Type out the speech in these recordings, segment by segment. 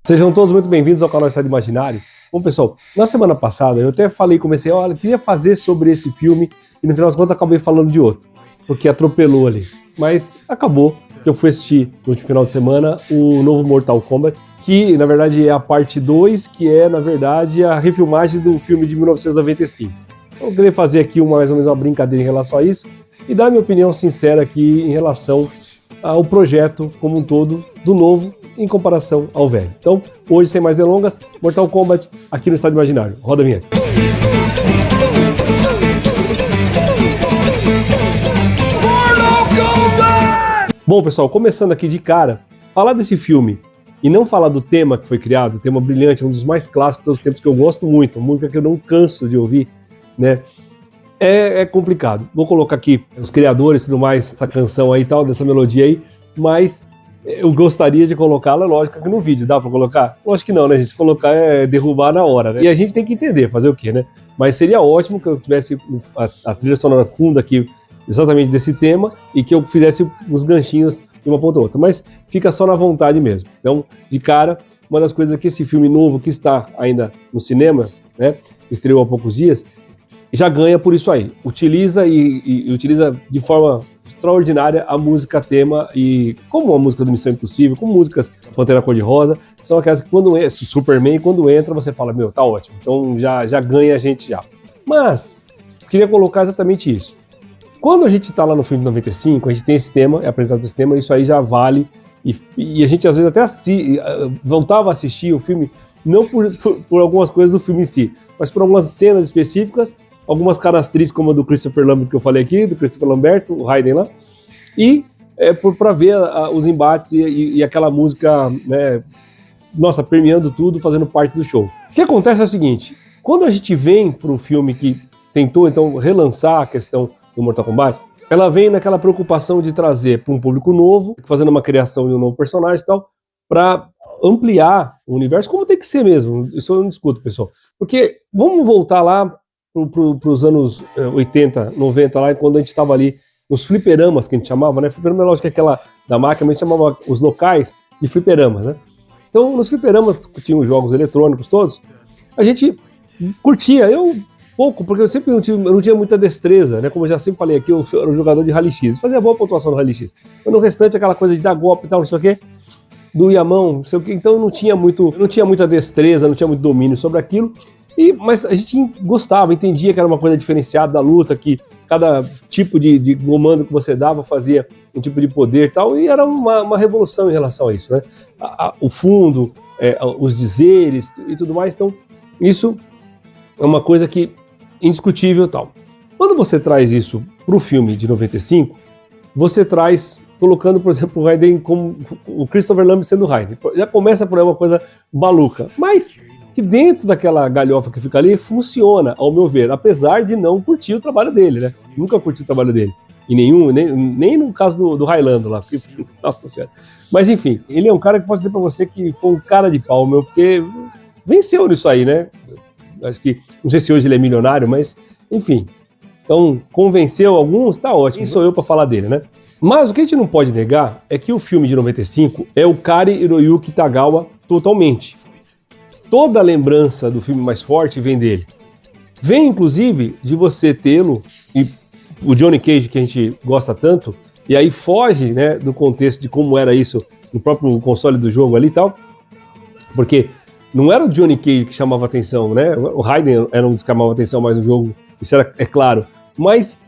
Sejam todos muito bem-vindos ao canal Estado Imaginário. Bom, pessoal, na semana passada eu até comecei, olha, queria fazer sobre esse filme e no final das contas acabei falando de outro, porque atropelou ali. Mas acabou que eu fui assistir no último final de semana o novo Mortal Kombat, que na verdade é a parte 2, que é na verdade a refilmagem do filme de 1995. Então, eu queria fazer aqui mais ou menos uma brincadeira em relação a isso e dar minha opinião sincera aqui em relação ao projeto como um todo do novo em comparação ao velho. Então, hoje, sem mais delongas, Mortal Kombat aqui no Estado Imaginário. Roda a vinheta. Bom, pessoal, começando aqui de cara, falar desse filme e não falar do tema que foi criado, o tema brilhante, um dos mais clássicos de todos os tempos que eu gosto muito, música que eu não canso de ouvir, né? É complicado. Vou colocar aqui os criadores e tudo mais, essa canção aí e tal, dessa melodia aí, mas eu gostaria de colocá-la, lógico, aqui no vídeo. Dá pra colocar? Lógico que não, né, gente? Se colocar é derrubar na hora, né? E a gente tem que entender, fazer o quê, né? Mas seria ótimo que eu tivesse a trilha sonora funda aqui, exatamente desse tema, e que eu fizesse os ganchinhos de uma ponta a outra. Mas fica só na vontade mesmo. Então, de cara, uma das coisas que esse filme novo, que está ainda no cinema, né, estreou há poucos dias, já ganha por isso aí. Utiliza e utiliza de forma extraordinária a música tema, e como a música do Missão Impossível, como músicas Pantera Cor-de-Rosa, são aquelas que quando entra, Superman, quando entra você fala, meu, tá ótimo, então já ganha a gente já. Mas, queria colocar exatamente isso. Quando a gente tá lá no filme de 95, a gente tem esse tema, é apresentado esse tema, isso aí já vale, e a gente às vezes até voltava a assistir o filme, não por algumas coisas do filme em si, mas por algumas cenas específicas, algumas caras tristes, como a do Christopher Lambert que eu falei aqui, do Christopher Lambert, o Raiden lá, e para ver os embates e aquela música, né, nossa, permeando tudo, fazendo parte do show. O que acontece é o seguinte, quando a gente vem para um filme que tentou então relançar a questão do Mortal Kombat, ela vem naquela preocupação de trazer para um público novo, fazendo uma criação de um novo personagem e tal, para ampliar o universo, como tem que ser mesmo, isso eu não discuto, pessoal, porque vamos voltar lá para os anos 80, 90, lá, quando a gente estava ali nos fliperamas, que a gente chamava, né? Fliperama é lógico que aquela da máquina, a gente chamava os locais de fliperamas, né? Então, nos fliperamas, que tinham os jogos eletrônicos todos, a gente curtia, eu pouco, porque eu sempre não tinha muita destreza, né? Como eu já sempre falei aqui, eu era um jogador de Rally X, fazia boa pontuação no Rally X. Mas no restante, aquela coisa de dar golpe e tal, não sei o quê, doía a mão, não sei o quê, então eu não tinha muita destreza, não tinha muito domínio sobre aquilo. Mas a gente gostava, entendia que era uma coisa diferenciada da luta, que cada tipo de comando que você dava fazia um tipo de poder e tal, e era uma revolução em relação a isso, né? O fundo, os dizeres e tudo mais, então isso é uma coisa que indiscutível e tal. Quando você traz isso para o filme de 95, você traz colocando, por exemplo, o Raiden como o Christopher Lambert sendo o Raiden. Já começa por aí uma coisa maluca, mas que dentro daquela galhofa que fica ali, funciona, ao meu ver, apesar de não curtir o trabalho dele, né? Nunca curti o trabalho dele. E nem no caso do Highlander lá, porque, nossa senhora. Mas enfim, ele é um cara que pode dizer pra você que foi um cara de pau, meu, porque venceu nisso aí, né? Acho que, não sei se hoje ele é milionário, mas, enfim. Então, convenceu alguns, tá ótimo. Quem sou eu pra falar dele, né? Mas o que a gente não pode negar é que o filme de 95 é o Kari Hiroyuki Tagawa totalmente. Toda a lembrança do filme mais forte vem dele. Vem, inclusive, de você tê-lo, e o Johnny Cage, que a gente gosta tanto, e aí foge, né, do contexto de como era isso no próprio console do jogo ali e tal, porque não era o Johnny Cage que chamava atenção, né? O Raiden era um dos que chamava atenção mais no jogo, isso é claro. Mas,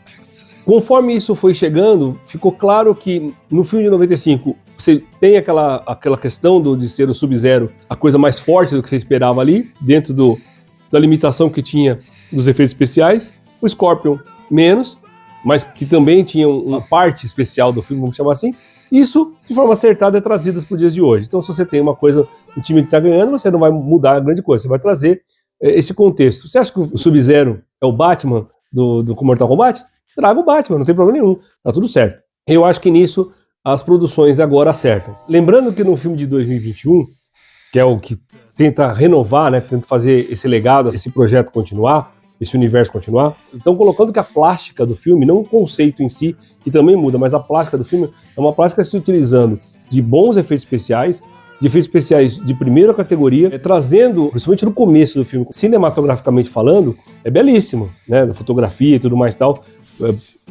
conforme isso foi chegando, ficou claro que no filme de 95 você tem aquela questão de ser o Sub-Zero a coisa mais forte do que você esperava ali, dentro da limitação que tinha dos efeitos especiais. O Scorpion menos, mas que também tinha uma parte especial do filme, vamos chamar assim. Isso, de forma acertada, é trazido para os dias de hoje. Então, se você tem uma coisa, um time que está ganhando, você não vai mudar a grande coisa, você vai trazer esse contexto. Você acha que o Sub-Zero é o Batman do Mortal Kombat? Traga o Batman, não tem problema nenhum, tá tudo certo. Eu acho que nisso as produções agora acertam. Lembrando que no filme de 2021, que é o que tenta renovar, né, tenta fazer esse legado, esse projeto continuar, esse universo continuar, então colocando que a plástica do filme, não o conceito em si, que também muda, mas a plástica do filme é uma plástica se utilizando de bons efeitos especiais, de efeitos especiais de primeira categoria, trazendo, principalmente no começo do filme, cinematograficamente falando, é belíssimo, né? Da fotografia e tudo mais e tal.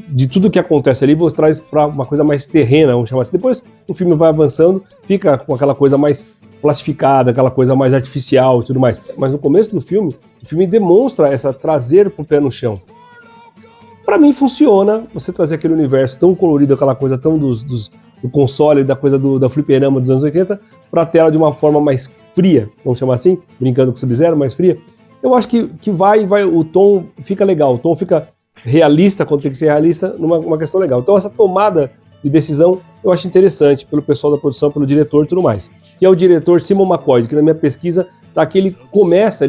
De tudo que acontece ali, você traz para uma coisa mais terrena, vamos chamar assim. Depois o filme vai avançando, fica com aquela coisa mais plastificada, aquela coisa mais artificial e tudo mais. Mas no começo do filme, o filme demonstra essa trazer pro pé no chão. Para mim funciona você trazer aquele universo tão colorido, aquela coisa tão do console, da coisa da fliperama dos anos 80, para a tela de uma forma mais fria, vamos chamar assim, brincando com o Sub-Zero, mais fria. Eu acho que vai, o tom fica legal, o tom fica realista quando tem que ser realista, numa questão legal. Então essa tomada de decisão eu acho interessante pelo pessoal da produção, pelo diretor e tudo mais. Que é o diretor Simon McCoy, que na minha pesquisa tá que ele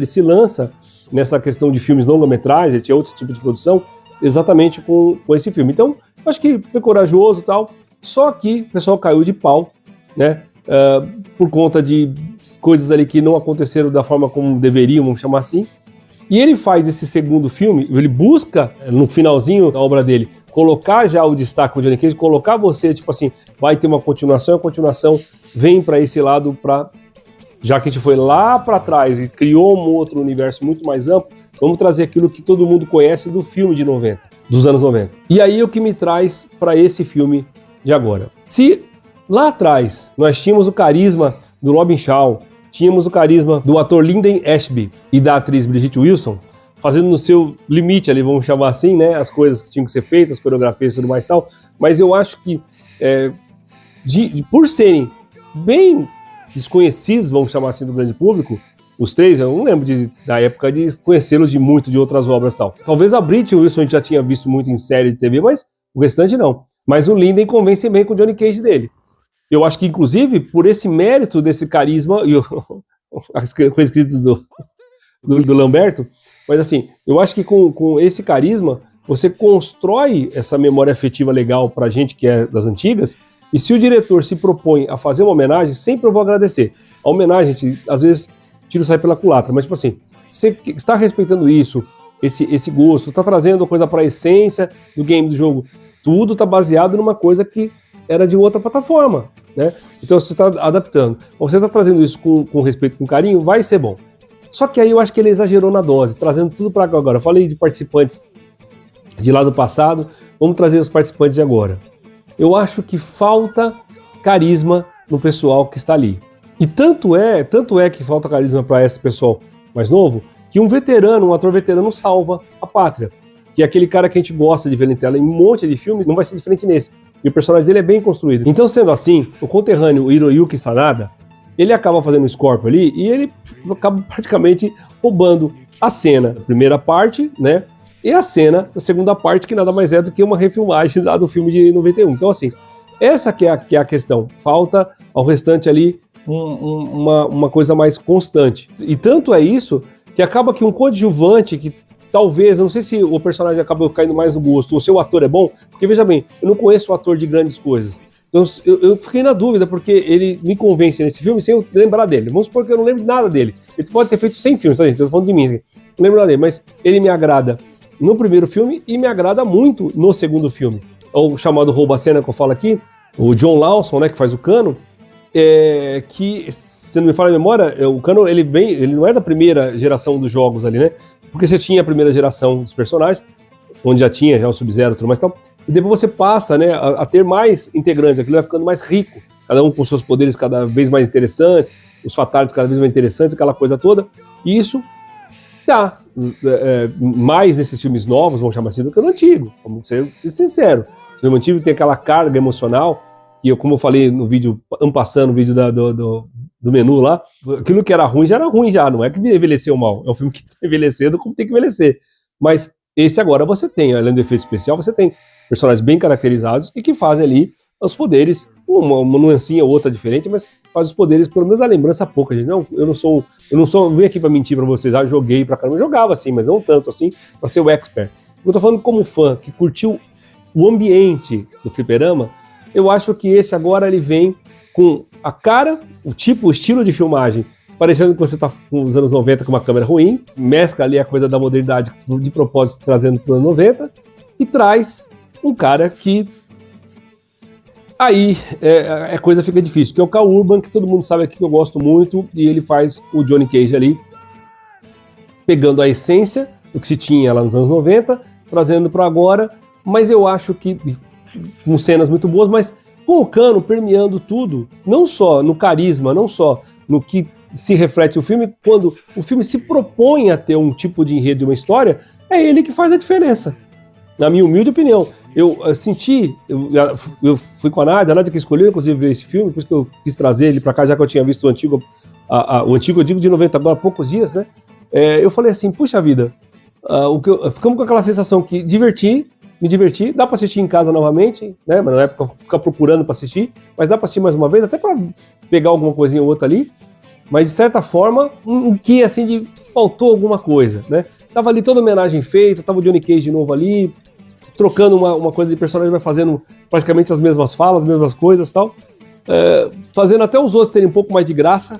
se lança nessa questão de filmes longa-metragem, ele tinha outro tipo de produção, exatamente com esse filme. Então, acho que foi corajoso e tal, só que o pessoal caiu de pau, né, por conta de coisas ali que não aconteceram da forma como deveriam, vamos chamar assim. E ele faz esse segundo filme, ele busca, no finalzinho da obra dele, colocar já o destaque do Johnny Cage, colocar você, tipo assim, vai ter uma continuação, e a continuação vem para esse lado, já que a gente foi lá para trás e criou um outro universo muito mais amplo, vamos trazer aquilo que todo mundo conhece do filme de 90, dos anos 90. E aí o que me traz para esse filme de agora. Se lá atrás nós tínhamos o carisma do Robin Shaw, tínhamos o carisma do ator Lyndon Ashby e da atriz Brigitte Wilson, fazendo no seu limite ali, vamos chamar assim, né, as coisas que tinham que ser feitas, as coreografias e tudo mais e tal, mas eu acho que por serem bem desconhecidos, vamos chamar assim, do grande público, os três, eu não lembro da época de conhecê-los de outras obras e tal. Talvez a Brigitte Wilson a gente já tinha visto muito em série de TV, mas o restante não. Mas o Lyndon convence bem com o Johnny Cage dele. Eu acho que, inclusive, por esse mérito desse carisma, e as coisas escritas do Lamberto, mas assim, eu acho que com esse carisma, você constrói essa memória afetiva legal pra gente que é das antigas, e se o diretor se propõe a fazer uma homenagem, sempre eu vou agradecer. A homenagem, gente, às vezes, tiro sai pela culatra, mas tipo assim, você está respeitando isso, esse gosto, está trazendo coisa para a essência do game, do jogo, tudo está baseado numa coisa que era de outra plataforma, né? Então você está adaptando. Você está trazendo isso com respeito, com carinho, vai ser bom. Só que aí eu acho que ele exagerou na dose, trazendo tudo para agora. Eu falei de participantes de lá do passado, vamos trazer os participantes de agora. Eu acho que falta carisma no pessoal que está ali. E tanto é que falta carisma para esse pessoal mais novo, que um ator veterano salva a pátria. Que é aquele cara que a gente gosta de ver na tela em um monte de filmes, não vai ser diferente nesse. E o personagem dele é bem construído. Então, sendo assim, o conterrâneo Hiroyuki Sanada, ele acaba fazendo um Scorpio ali e ele acaba praticamente roubando a cena da primeira parte, né? E a cena da segunda parte, que nada mais é do que uma refilmagem do filme de 91. Então, assim, essa que é a questão. Falta ao restante ali uma coisa mais constante. E tanto é isso que acaba que um coadjuvante que talvez, eu não sei se o personagem acaba caindo mais no gosto, ou se o ator é bom, porque veja bem, eu não conheço o ator de grandes coisas. Então eu fiquei na dúvida, porque ele me convence nesse filme sem eu lembrar dele. Vamos supor que eu não lembro nada dele. Ele pode ter feito 100 filmes, tá, gente? Eu tô falando de mim, não lembro nada dele, mas ele me agrada no primeiro filme e me agrada muito no segundo filme. O chamado Rouba a Cena que eu falo aqui, o John Lawson, né, que faz o Cano, que, se não me falha a memória, o Cano, ele não é da primeira geração dos jogos ali, né? Porque você tinha a primeira geração dos personagens, onde já tinha o Sub-Zero e tudo mais e tal, e depois você passa, né, a ter mais integrantes, aquilo vai ficando mais rico, cada um com seus poderes cada vez mais interessantes, os fatalities cada vez mais interessantes, aquela coisa toda, e isso dá mais nesses filmes novos, vamos chamar assim, do que no antigo, vamos ser sincero. O filme antigo tem aquela carga emocional, que como eu falei no vídeo, no vídeo do menu lá, aquilo que era ruim já era ruim já, não é que envelheceu mal, é um filme que está envelhecendo como tem que envelhecer. Mas esse agora você tem, além do efeito especial, você tem personagens bem caracterizados e que fazem ali os poderes, uma nuancinha ou outra diferente, mas faz os poderes, pelo menos a lembrança pouca, gente. Não, eu não vim aqui para mentir para vocês, joguei pra caramba, eu jogava assim, mas não tanto assim, para ser o expert. Eu tô falando como fã, que curtiu o ambiente do fliperama, eu acho que esse agora ele vem com a cara, o estilo de filmagem, parecendo que você está nos anos 90 com uma câmera ruim, mescla ali a coisa da modernidade de propósito trazendo para os anos 90 e traz um cara que Aí a coisa fica difícil, que é o Karl Urban, que todo mundo sabe aqui que eu gosto muito, e ele faz o Johnny Cage ali, pegando a essência do que se tinha lá nos anos 90, trazendo para agora, mas eu acho que, com cenas muito boas, mas com o Cano permeando tudo, não só no carisma, não só no que se reflete o filme, quando o filme se propõe a ter um tipo de enredo de uma história, é ele que faz a diferença, na minha humilde opinião. Eu senti, eu fui com a Nádia que escolheu, inclusive, ver esse filme, por isso que eu quis trazer ele para cá, já que eu tinha visto o antigo, o antigo eu digo de 90, agora há poucos dias, né? Eu falei assim, puxa vida, ficamos com aquela sensação que me diverti, dá para assistir em casa novamente, né? Mas não é pra ficar procurando para assistir, mas dá para assistir mais uma vez, até para pegar alguma coisinha ou outra ali, mas de certa forma, que assim, faltou alguma coisa, né? Tava ali toda a homenagem feita, tava o Johnny Cage de novo ali, trocando uma coisa de personagem, vai fazendo praticamente as mesmas falas, as mesmas coisas e tal, fazendo até os outros terem um pouco mais de graça.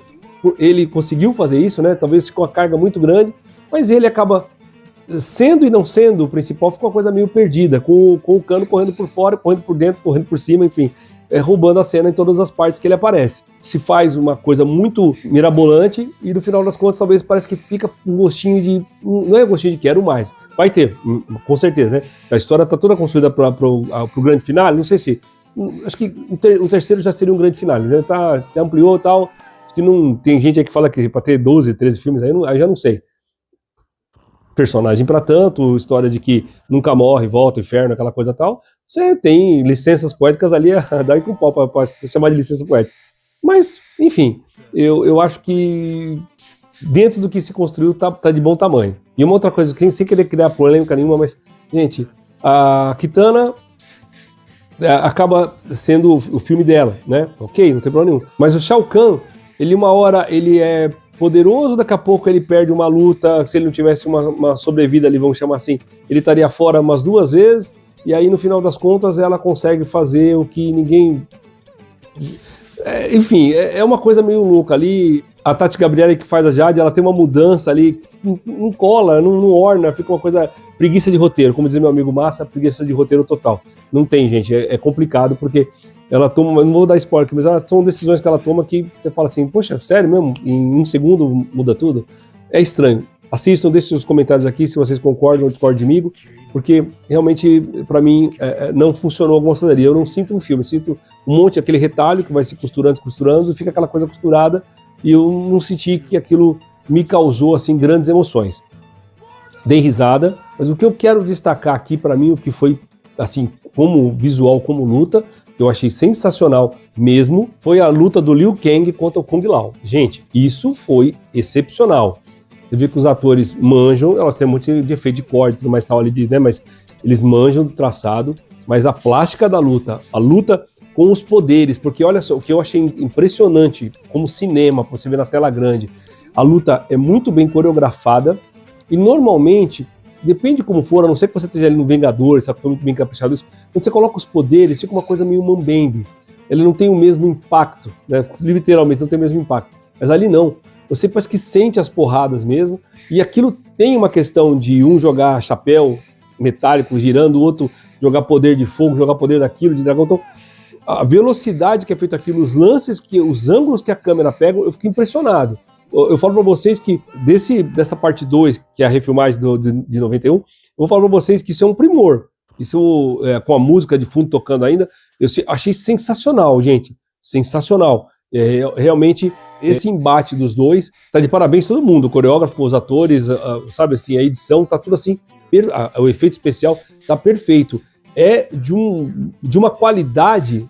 Ele conseguiu fazer isso, né? Talvez ficou uma carga muito grande, mas ele acaba sendo e não sendo o principal, ficou uma coisa meio perdida, com o Cano correndo por fora, correndo por dentro, correndo por cima, enfim, roubando a cena em todas as partes que ele aparece. Se faz uma coisa muito mirabolante e no final das contas talvez parece que fica um gostinho de... Não é um gostinho de quero mais. Vai ter, com certeza, né? A história tá toda construída pro grande final, não sei se... Acho que o terceiro já seria um grande final, né? Já ampliou e tal. Acho que não... Tem gente aí que fala que pra ter 12, 13 filmes aí já não sei. Personagem pra tanto, história de que nunca morre, volta, inferno, aquela coisa tal. Você tem licenças poéticas ali a dar com pau pra chamar de licença poética. Mas, enfim, eu acho que dentro do que se construiu tá de bom tamanho. E uma outra coisa, sem querer criar polêmica nenhuma, mas, gente, a Kitana acaba sendo o filme dela, né? Ok, não tem problema nenhum. Mas o Shao Kahn, uma hora ele é poderoso, daqui a pouco ele perde uma luta, se ele não tivesse uma sobrevida ali, vamos chamar assim, ele estaria fora umas 2 vezes, e aí no final das contas ela consegue fazer o que ninguém... enfim, é uma coisa meio louca ali. A Tati Gabriele que faz a Jade, ela tem uma mudança ali, não cola, não orna, fica uma coisa, preguiça de roteiro, como dizia meu amigo Massa, preguiça de roteiro total. Não tem, gente, é complicado, porque ela toma, não vou dar spoiler, mas são decisões que ela toma que você fala assim, poxa, sério mesmo? Em 1 segundo muda tudo? É estranho. Assistam, deixem os comentários aqui se vocês concordam ou discordam de mim, porque realmente, pra mim, não funcionou algumas coisas ali. Eu não sinto um filme, sinto um monte, aquele retalho que vai se costurando, e fica aquela coisa costurada, e eu não senti que aquilo me causou, assim, grandes emoções. Dei risada, mas o que eu quero destacar aqui, pra mim, o que foi, assim, como visual, como luta, eu achei sensacional mesmo, foi a luta do Liu Kang contra o Kung Lao. Gente, isso foi excepcional. Você vê que os atores manjam, elas têm muito de efeito de corte, tudo mais tal ali, né? Mas eles manjam do traçado, mas a plástica da luta, a luta com os poderes, porque olha só, o que eu achei impressionante como cinema, você vê na tela grande, a luta é muito bem coreografada e normalmente, depende de como for, a não ser que você esteja ali no Vingadores, sabe, foi muito bem caprichado isso, quando você coloca os poderes, fica uma coisa meio mambembe, ele não tem o mesmo impacto, né? Literalmente não tem o mesmo impacto, mas ali não. Você parece que sente as porradas mesmo, e aquilo tem uma questão de um jogar chapéu metálico girando, o outro jogar poder de fogo, jogar poder daquilo, de dragão. Então, a velocidade que é feito aquilo, os lances, os ângulos que a câmera pega, eu fiquei impressionado. Eu falo pra vocês que dessa parte 2, que é a refilmagem de 91, eu vou falar pra vocês que isso é um primor. Isso, com a música de fundo tocando ainda, eu achei sensacional, gente. Sensacional. Realmente, esse embate dos dois, tá de parabéns todo mundo, o coreógrafo, os atores, sabe assim, a edição, tá tudo assim, o efeito especial tá perfeito. É de uma qualidade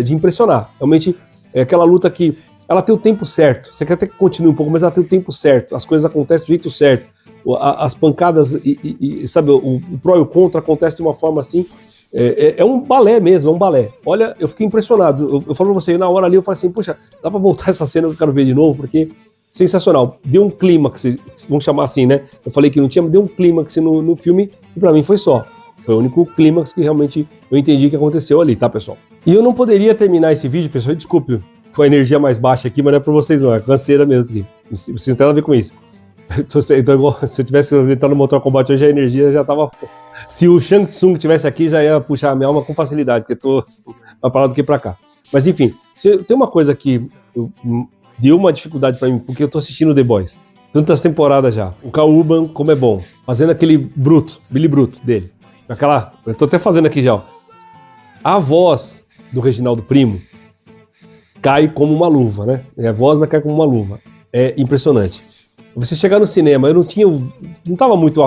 de impressionar. Realmente, é aquela luta que ela tem o tempo certo. Você quer até que continue um pouco, mas ela tem o tempo certo. As coisas acontecem do jeito certo. As pancadas sabe, o pró e o contra acontecem de uma forma assim. É um balé mesmo, é um balé. Olha, eu fiquei impressionado. Eu falo pra você, na hora ali eu falei assim, poxa, dá pra voltar essa cena que eu quero ver de novo, porque sensacional. Deu um clímax, vamos chamar assim, né? Eu falei que não tinha, mas deu um clímax no filme e pra mim foi só. Foi o único clímax que realmente eu entendi que aconteceu ali, tá, pessoal? E eu não poderia terminar esse vídeo, pessoal, desculpe, com a energia mais baixa aqui, mas não é pra vocês não, é canseira mesmo aqui. Vocês não tem nada a ver com isso. Então, se eu tivesse entrado no Mortal Kombat hoje, a energia já tava Se o Shang Tsung tivesse aqui, já ia puxar a minha alma com facilidade, porque tô pra lá do que pra cá. Mas enfim, tem uma coisa que deu uma dificuldade pra mim, porque eu tô assistindo The Boys. Tantas temporadas já. O Karl Urban, como é bom. Fazendo aquele Billy Bruto dele. Eu tô até fazendo aqui já, ó. A voz do Reginaldo Primo cai como uma luva, né? É a voz, mas cai como uma luva. É impressionante. Você chegar no cinema, eu não tava muito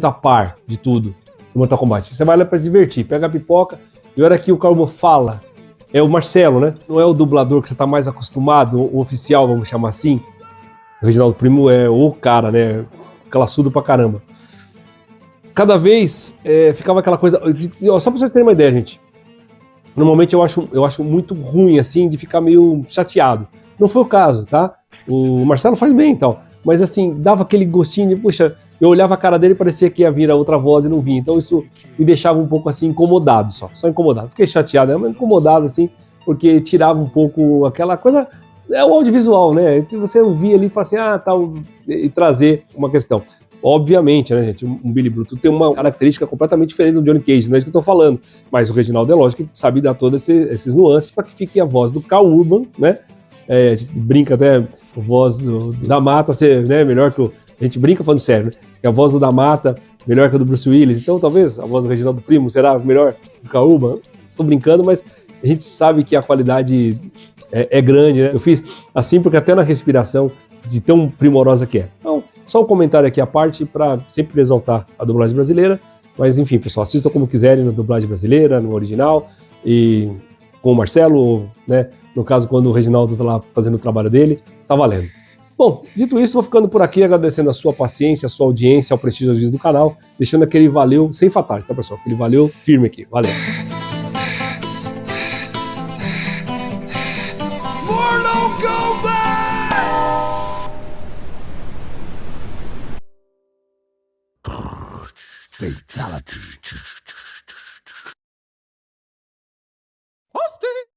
a par de tudo do Mortal Kombat. Você vai lá pra divertir, pega a pipoca, e a hora que o Karl Urban fala, é o Marcelo, né? Não é o dublador que você tá mais acostumado, o oficial, vamos chamar assim. O Reginaldo Primo é o cara, né? Classudo pra caramba. Cada vez ficava aquela coisa... Só pra vocês terem uma ideia, gente. Normalmente eu acho muito ruim, assim, de ficar meio chateado. Não foi o caso, tá? O Marcelo faz bem e tal. Mas, assim, dava aquele gostinho de... Puxa, eu olhava a cara dele e parecia que ia vir a outra voz e não vinha. Então isso me deixava um pouco, assim, incomodado só. Só incomodado. Fiquei chateado, mas incomodado, assim, porque tirava um pouco aquela coisa... É o audiovisual, né? Você ouvir ali e falar assim, tal, e trazer uma questão. Obviamente, né, gente? Um Billy Bruto tem uma característica completamente diferente do Johnny Cage, não é isso que eu tô falando. Mas o Reginaldo é lógico que sabe dar todos esses nuances para que fique a voz do Karl Urban, né? A gente brinca até a voz da Mata ser, né, melhor que a gente brinca falando sério, né? Que a voz do da Mata melhor que a do Bruce Willis. Então, talvez a voz do Reginaldo Primo será melhor do Karl Urban. Tô brincando, mas a gente sabe que a qualidade é grande, né? Eu fiz assim porque até na respiração de tão primorosa que é. Então, só um comentário aqui à parte para sempre exaltar a dublagem brasileira. Mas enfim, pessoal, assistam como quiserem na dublagem brasileira, no original, e com o Marcelo, né? No caso, quando o Reginaldo tá lá fazendo o trabalho dele, tá valendo. Bom, dito isso, vou ficando por aqui, agradecendo a sua paciência, a sua audiência, ao prestígio do canal, deixando aquele valeu sem fatality, tá, pessoal? Aquele valeu firme aqui. Valeu! Fatality.